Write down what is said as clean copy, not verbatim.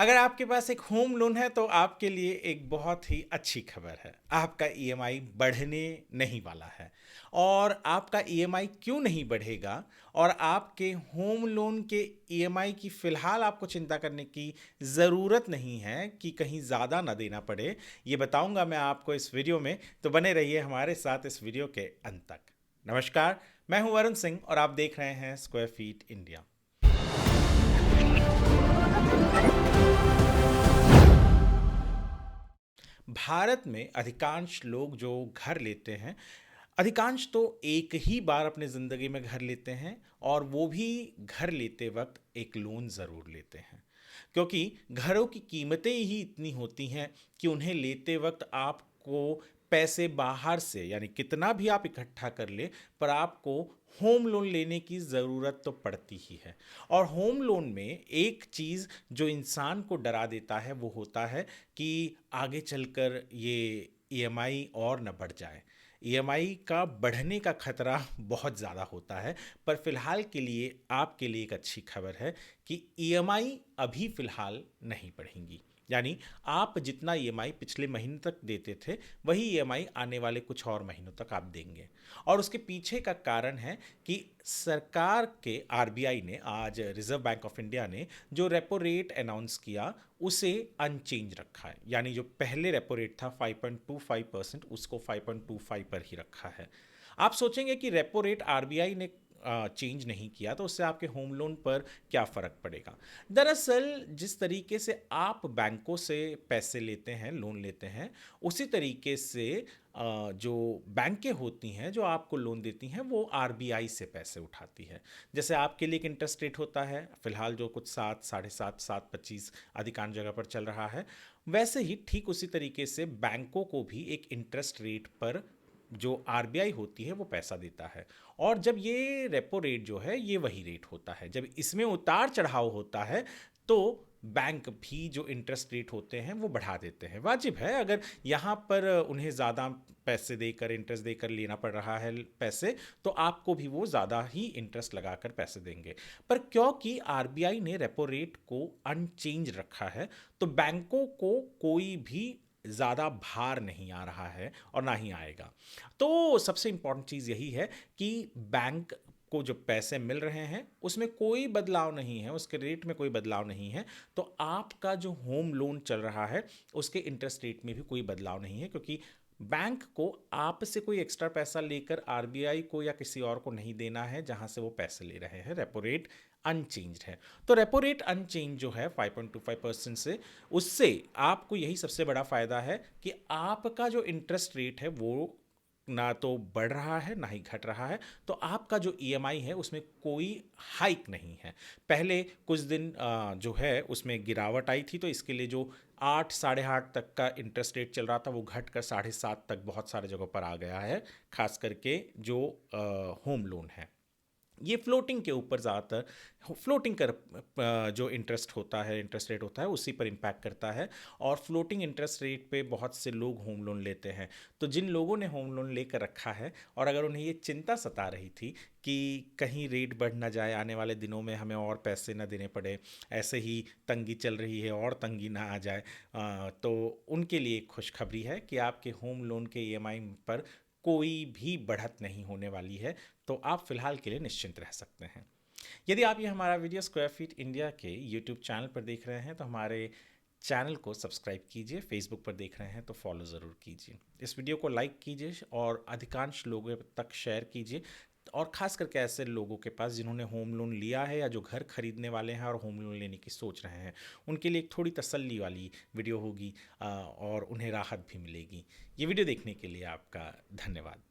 अगर आपके पास एक होम लोन है तो आपके लिए एक बहुत ही अच्छी खबर है। आपका ईएमआई बढ़ने नहीं वाला है। और आपका ईएमआई क्यों नहीं बढ़ेगा और आपके होम लोन के ईएमआई की फ़िलहाल आपको चिंता करने की ज़रूरत नहीं है कि कहीं ज़्यादा ना देना पड़े, ये बताऊंगा मैं आपको इस वीडियो में। तो बने रहिए हमारे साथ इस वीडियो के अंत तक। नमस्कार, मैं हूं वरुण सिंह और आप देख रहे हैं स्क्वायर फीट इंडिया। भारत में अधिकांश लोग जो घर लेते हैं, अधिकांश तो एक ही बार अपने ज़िंदगी में घर लेते हैं, और वो भी घर लेते वक्त एक लोन ज़रूर लेते हैं। क्योंकि घरों की कीमतें ही इतनी होती हैं कि उन्हें लेते वक्त आपको पैसे बाहर से, यानी कितना भी आप इकट्ठा कर ले, पर आपको होम लोन लेने की ज़रूरत तो पड़ती ही है। और होम लोन में एक चीज़ जो इंसान को डरा देता है वो होता है कि आगे चलकर ये ईएमआई और न बढ़ जाए। ईएमआई का बढ़ने का खतरा बहुत ज़्यादा होता है। पर फिलहाल के लिए आपके लिए एक अच्छी खबर है कि ईएमआई अभी फ़िलहाल नहीं बढ़ेंगी। यानी आप जितना ईएमआई पिछले महीने तक देते थे वही ईएमआई आने वाले कुछ और महीनों तक आप देंगे। और उसके पीछे का कारण है कि सरकार के आरबीआई ने आज, रिजर्व बैंक ऑफ इंडिया ने जो रेपो रेट अनाउंस किया उसे अनचेंज रखा है। यानी जो पहले रेपो रेट था 5.25%, उसको 5.25 पर ही रखा है। आप सोचेंगे कि रेपो रेट आरबीआई ने चेंज नहीं किया तो उससे आपके होम लोन पर क्या फ़र्क पड़ेगा। दरअसल जिस तरीके से आप बैंकों से पैसे लेते हैं, लोन लेते हैं, उसी तरीके से जो बैंकें होती हैं जो आपको लोन देती हैं वो आरबीआई से पैसे उठाती है। जैसे आपके लिए एक इंटरेस्ट रेट होता है फिलहाल जो कुछ 7, 7.5, 7.25 अधिकांश जगह पर चल रहा है, वैसे ही ठीक उसी तरीके से बैंकों को भी एक इंटरेस्ट रेट पर जो आरबीआई होती है वो पैसा देता है। और जब ये रेपो रेट जो है ये वही रेट होता है, जब इसमें उतार चढ़ाव होता है तो बैंक भी जो इंटरेस्ट रेट होते हैं वो बढ़ा देते हैं। वाजिब है, अगर यहाँ पर उन्हें ज़्यादा पैसे देकर, इंटरेस्ट देकर लेना पड़ रहा है पैसे, तो आपको भी वो ज़्यादा ही इंटरेस्ट लगाकर पैसे देंगे। पर क्योंकि आरबीआई ने रेपो रेट को अनचेंज रखा है तो बैंकों को कोई भी ज़्यादा भार नहीं आ रहा है और ना ही आएगा। तो सबसे इम्पॉर्टेंट चीज़ यही है कि बैंक को जो पैसे मिल रहे हैं उसमें कोई बदलाव नहीं है, उसके रेट में कोई बदलाव नहीं है। तो आपका जो होम लोन चल रहा है उसके इंटरेस्ट रेट में भी कोई बदलाव नहीं है, क्योंकि बैंक को आपसे कोई एक्स्ट्रा पैसा लेकर आरबीआई को या किसी और को नहीं देना है जहां से वो पैसे ले रहे हैं। रेपो रेट अनचेंज्ड है। तो रेपो रेट अनचेंज जो है 5.25% से, उससे आपको यही सबसे बड़ा फ़ायदा है कि आपका जो इंटरेस्ट रेट है वो ना तो बढ़ रहा है ना ही घट रहा है। तो आपका जो ईएमआई है उसमें कोई हाइक नहीं है। पहले कुछ दिन जो है उसमें गिरावट आई थी, तो इसके लिए जो 8, 8.5 तक का इंटरेस्ट रेट चल रहा था वो घट कर 7.5 तक बहुत सारे जगहों पर आ गया है। खास करके जो होम लोन है ये फ्लोटिंग के ऊपर ज़्यादातर, फ्लोटिंग कर जो इंटरेस्ट रेट होता है उसी पर इम्पैक्ट करता है। और फ्लोटिंग इंटरेस्ट रेट पे बहुत से लोग होम लोन लेते हैं। तो जिन लोगों ने होम लोन लेकर रखा है और अगर उन्हें ये चिंता सता रही थी कि कहीं रेट बढ़ ना जाए, आने वाले दिनों में हमें और पैसे ना देने पड़े, ऐसे ही तंगी चल रही है और तंगी ना आ जाए, तो उनके लिए खुशखबरी है कि आपके होम लोन के ईएमआई पर कोई भी बढ़त नहीं होने वाली है। तो आप फिलहाल के लिए निश्चिंत रह सकते हैं। यदि आप ये हमारा वीडियो स्क्वायर फीट इंडिया के यूट्यूब चैनल पर देख रहे हैं तो हमारे चैनल को सब्सक्राइब कीजिए। फेसबुक पर देख रहे हैं तो फॉलो ज़रूर कीजिए। इस वीडियो को लाइक कीजिए और अधिकांश लोगों तक शेयर कीजिए, और ख़ास करके ऐसे लोगों के पास जिन्होंने होम लोन लिया है या जो घर खरीदने वाले हैं और होम लोन लेने की सोच रहे हैं, उनके लिए एक थोड़ी तसल्ली वाली वीडियो होगी और उन्हें राहत भी मिलेगी। ये वीडियो देखने के लिए आपका धन्यवाद।